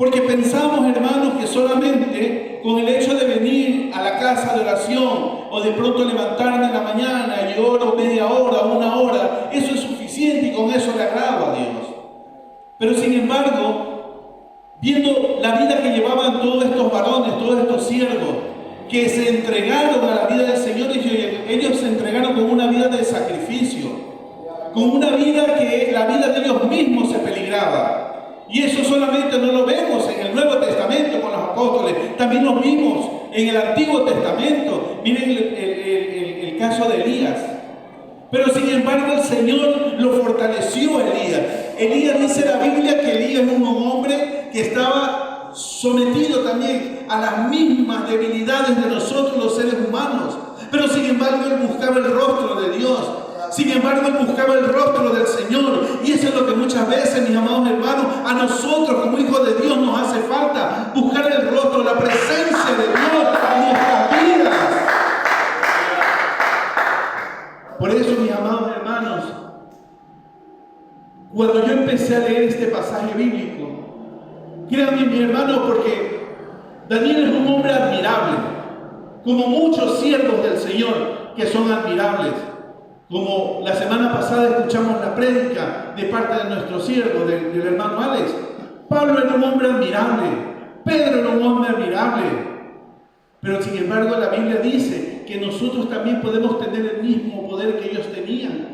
Porque pensamos, hermanos, que solamente con el hecho de venir a la casa de oración o de pronto levantarme en la mañana y oro media hora, una hora, eso es suficiente y con eso le agrado a Dios. Pero sin embargo, viendo la vida que llevaban todos estos varones, todos estos siervos, que se entregaron a la vida del Señor, ellos se entregaron con una vida de sacrificio, con una vida que la vida de ellos mismos se peligraba. Y eso solamente no lo vemos en el Nuevo Testamento con los apóstoles, también lo vimos en el Antiguo Testamento. Miren el caso de Elías. Pero sin embargo el Señor lo fortaleció a Elías. Elías, dice la Biblia, que Elías es un hombre que estaba sometido también a las mismas debilidades de nosotros los seres humanos. Pero sin embargo él buscaba el rostro de Dios. Sin embargo, él buscaba el rostro del Señor. Y eso es lo que muchas veces, mis amados hermanos, a nosotros como hijos de Dios nos hace falta. Buscar el rostro, la presencia de Dios en nuestras vidas. Por eso, mis amados hermanos, cuando yo empecé a leer este pasaje bíblico, créanme, mis hermanos, porque Daniel es un hombre admirable, como muchos siervos del Señor que son admirables. Como la semana pasada escuchamos la prédica de parte de nuestro siervo, del hermano Alex. Pablo era un hombre admirable, Pedro era un hombre admirable. Pero sin embargo la Biblia dice que nosotros también podemos tener el mismo poder que ellos tenían.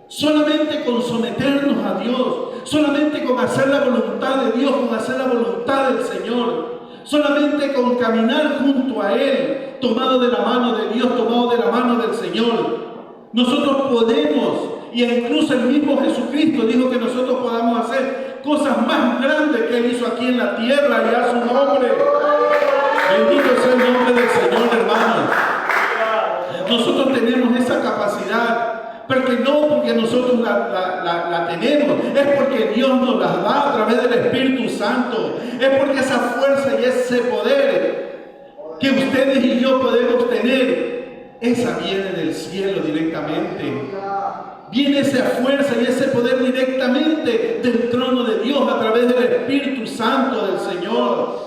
Solamente con someternos a Dios, solamente con hacer la voluntad de Dios, con hacer la voluntad del Señor, solamente con caminar junto a Él, tomado de la mano de Dios, tomado de la mano del Señor. Nosotros podemos, y incluso el mismo Jesucristo dijo que nosotros podamos hacer cosas más grandes que Él hizo aquí en la tierra, y a su nombre. Bendito sea el nombre del Señor, hermanos. Nosotros tenemos esa capacidad, porque no porque nosotros la tenemos, es porque Dios nos las da a través del Espíritu Santo. Es porque esa fuerza y ese poder que ustedes y yo podemos tener, esa viene del cielo directamente. Viene esa fuerza y ese poder directamente del trono de Dios a través del Espíritu Santo del Señor.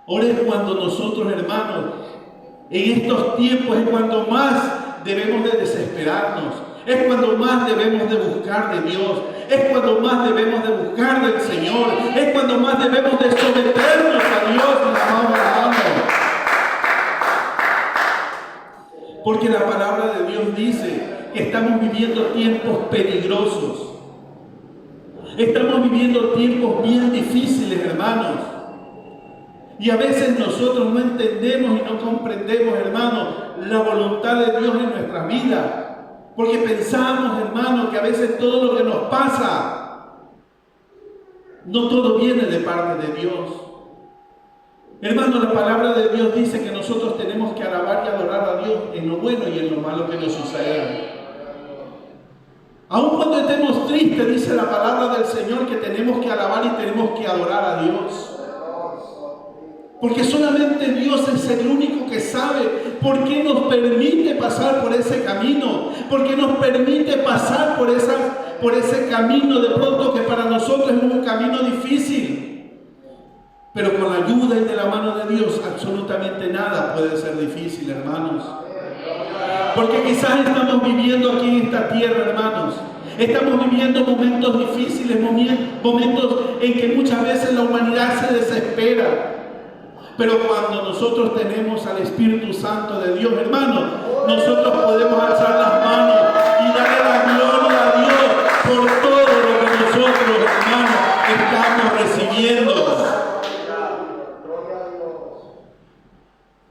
Ahora es cuando nosotros, hermanos, en estos tiempos es cuando más debemos de desesperarnos. Es cuando más debemos de buscar de Dios. Es cuando más debemos de buscar del Señor. Es cuando más debemos de someternos a Dios, mis amados hermanos. Porque la palabra de Dios dice que estamos viviendo tiempos peligrosos. Estamos viviendo tiempos bien difíciles, hermanos. Y a veces nosotros no entendemos y no comprendemos, hermanos, la voluntad de Dios en nuestra vida. Porque pensamos, hermanos, que a veces todo lo que nos pasa, no todo viene de parte de Dios. Hermano, la palabra de Dios dice que nosotros tenemos que alabar y adorar a Dios en lo bueno y en lo malo que nos suceda. Aun cuando estemos tristes, dice la palabra del Señor que tenemos que alabar y tenemos que adorar a Dios. Porque solamente Dios es el único que sabe por qué nos permite pasar por ese camino, por qué nos permite pasar por ese camino de pronto que para nosotros es un camino difícil. Pero con la ayuda y de la mano de Dios, absolutamente nada puede ser difícil, hermanos. Porque quizás estamos viviendo aquí en esta tierra, hermanos. Estamos viviendo momentos difíciles, momentos en que muchas veces la humanidad se desespera. Pero cuando nosotros tenemos al Espíritu Santo de Dios, hermanos, nosotros podemos alzar las manos y darle la gloria a Dios por todo lo que nosotros, hermanos, estamos recibiendo.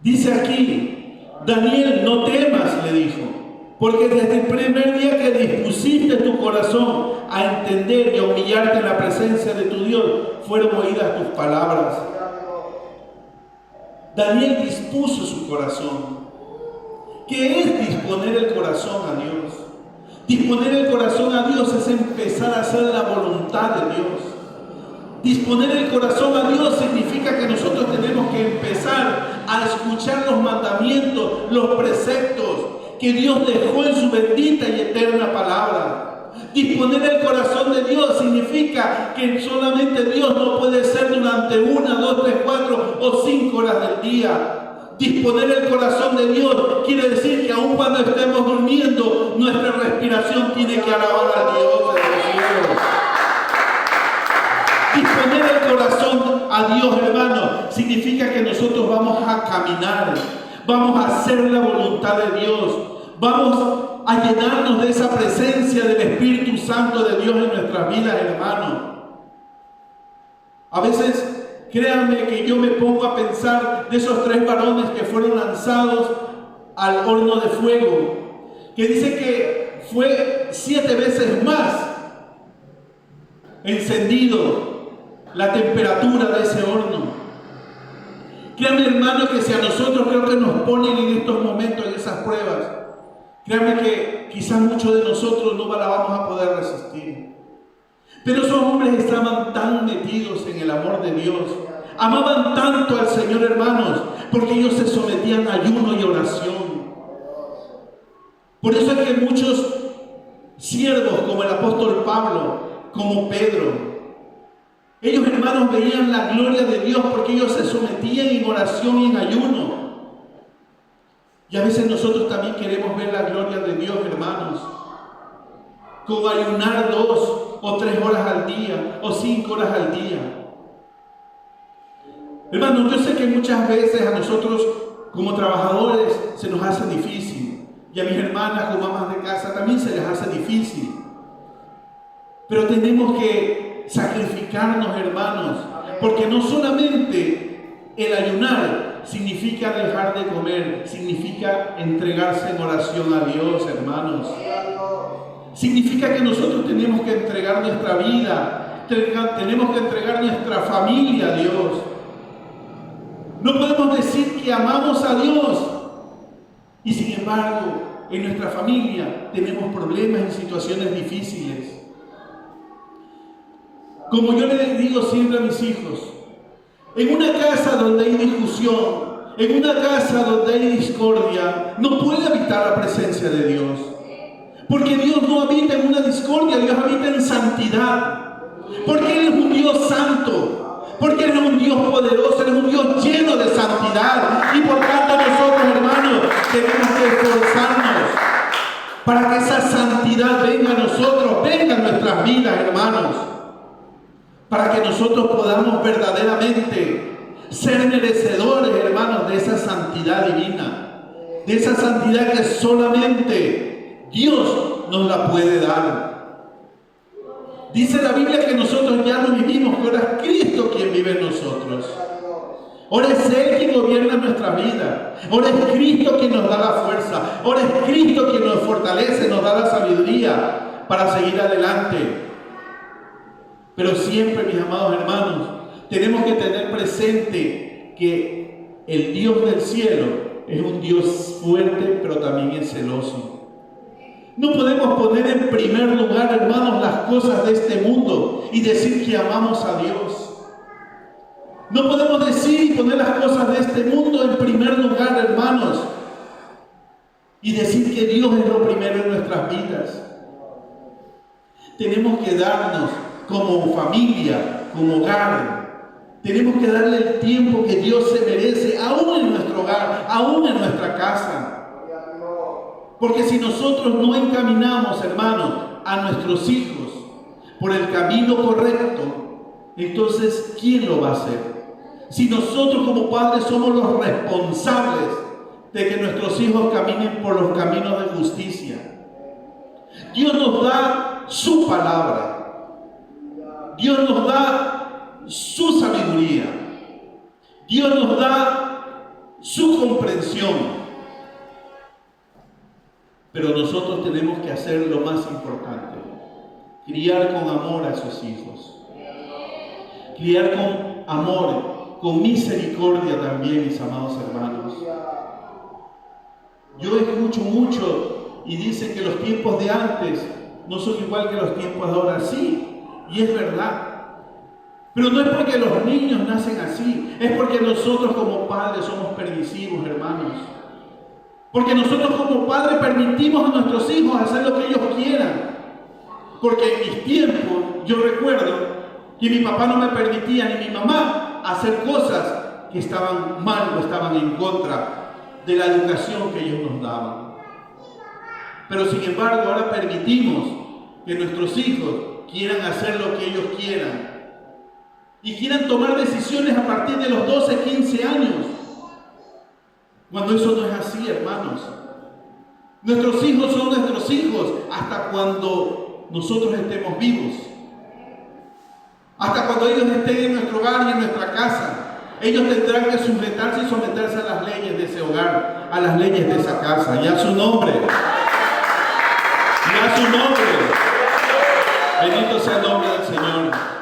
Dice aquí, Daniel, no temas, le dijo, porque desde el primer día que dispusiste tu corazón a entender y a humillarte en la presencia de tu Dios, fueron oídas tus palabras. Daniel dispuso su corazón. ¿Qué es disponer el corazón a Dios? Disponer el corazón a Dios es empezar a hacer la voluntad de Dios. Disponer el corazón a Dios significa que nosotros tenemos que empezar a escuchar los mandamientos, los preceptos que Dios dejó en su bendita y eterna palabra. Disponer el corazón de Dios significa que solamente Dios no puede ser durante 1, 2, 3, 4 o 5 horas del día. Disponer el corazón de Dios quiere decir que aun cuando estemos durmiendo, nuestra respiración tiene que alabar a Dios de los cielos. Disponer el corazón a Dios, hermano, significa que nosotros vamos a caminar, vamos a hacer la voluntad de Dios, vamos a llenarnos de esa presencia del Espíritu Santo de Dios en nuestras vidas, hermano. A veces, créanme que yo me pongo a pensar de esos 3 varones que fueron lanzados al horno de fuego, que dice que fue 7 veces más encendido la temperatura de ese horno. Créanme, hermano, que si a nosotros creo que nos ponen en estos momentos en esas pruebas, créanme que quizás muchos de nosotros no la vamos a poder resistir. Pero esos hombres estaban tan metidos en el amor de Dios, amaban tanto al Señor, hermanos, porque ellos se sometían a ayuno y oración. Por eso es que muchos siervos, como el apóstol Pablo, como Pedro, ellos, hermanos, veían la gloria de Dios porque ellos se sometían en oración y en ayuno. Y a veces nosotros también queremos ver la gloria de Dios, hermanos, con ayunar 2 o 3 horas al día o 5 horas al día. Hermanos, yo sé que muchas veces a nosotros como trabajadores se nos hace difícil, y a mis hermanas como amas de casa también se les hace difícil. Pero tenemos que sacrificarnos, hermanos, porque no solamente el ayunar significa dejar de comer, significa entregarse en oración a Dios, hermanos. Significa que nosotros tenemos que entregar nuestra vida, tenemos que entregar nuestra familia a Dios. No podemos decir que amamos a Dios y sin embargo en nuestra familia tenemos problemas y situaciones difíciles. Como yo les digo siempre a mis hijos, en una casa donde hay discusión, en una casa donde hay discordia, no puede habitar la presencia de Dios. Porque Dios no habita en una discordia, Dios habita en santidad. Porque Él es un Dios santo, porque Él es un Dios poderoso, Él es un Dios lleno de santidad. Y por tanto nosotros, hermanos, tenemos que esforzarnos para que esa santidad venga a nosotros, venga a nuestras vidas, hermanos. Para que nosotros podamos verdaderamente ser merecedores, hermanos, de esa santidad divina, de esa santidad que solamente Dios nos la puede dar. Dice la Biblia que nosotros ya no vivimos, que ahora es Cristo quien vive en nosotros. Ahora es Él quien gobierna nuestra vida. Ahora es Cristo quien nos da la fuerza. Ahora es Cristo quien nos fortalece, nos da la sabiduría para seguir adelante. Pero siempre, mis amados hermanos, tenemos que tener presente que el Dios del cielo es un Dios fuerte, pero también es celoso. No podemos poner en primer lugar, hermanos, las cosas de este mundo y decir que amamos a Dios. No podemos decir y poner las cosas de este mundo en primer lugar, hermanos, y decir que Dios es lo primero en nuestras vidas. Tenemos que darnos como familia, como hogar, tenemos que darle el tiempo que Dios se merece, aún en nuestro hogar, aún en nuestra casa. Porque si nosotros no encaminamos, hermanos, a nuestros hijos por el camino correcto, entonces ¿quién lo va a hacer? Si nosotros como padres somos los responsables de que nuestros hijos caminen por los caminos de justicia. Dios nos da su palabra. Dios nos da su sabiduría. Dios nos da su comprensión. Pero nosotros tenemos que hacer lo más importante: criar con amor a sus hijos. Criar con amor, con misericordia también, mis amados hermanos. Yo escucho mucho y dicen que los tiempos de antes no son igual que los tiempos de ahora. Sí. Y es verdad. Pero no es porque los niños nacen así, es porque nosotros como padres somos permisivos, hermanos. Porque nosotros como padres permitimos a nuestros hijos hacer lo que ellos quieran. Porque en mis tiempos yo recuerdo que mi papá no me permitía ni mi mamá hacer cosas que estaban mal o estaban en contra de la educación que ellos nos daban. Pero sin embargo ahora permitimos que nuestros hijos quieran hacer lo que ellos quieran y quieran tomar decisiones a partir de los 12, 15 años. Cuando eso no es así, hermanos. Nuestros hijos son nuestros hijos hasta cuando nosotros estemos vivos. Hasta cuando ellos estén en nuestro hogar y en nuestra casa. Ellos tendrán que sujetarse y someterse a las leyes de ese hogar, a las leyes de esa casa. Y a su nombre. Y a su nombre. Bendito sea el nombre del Señor.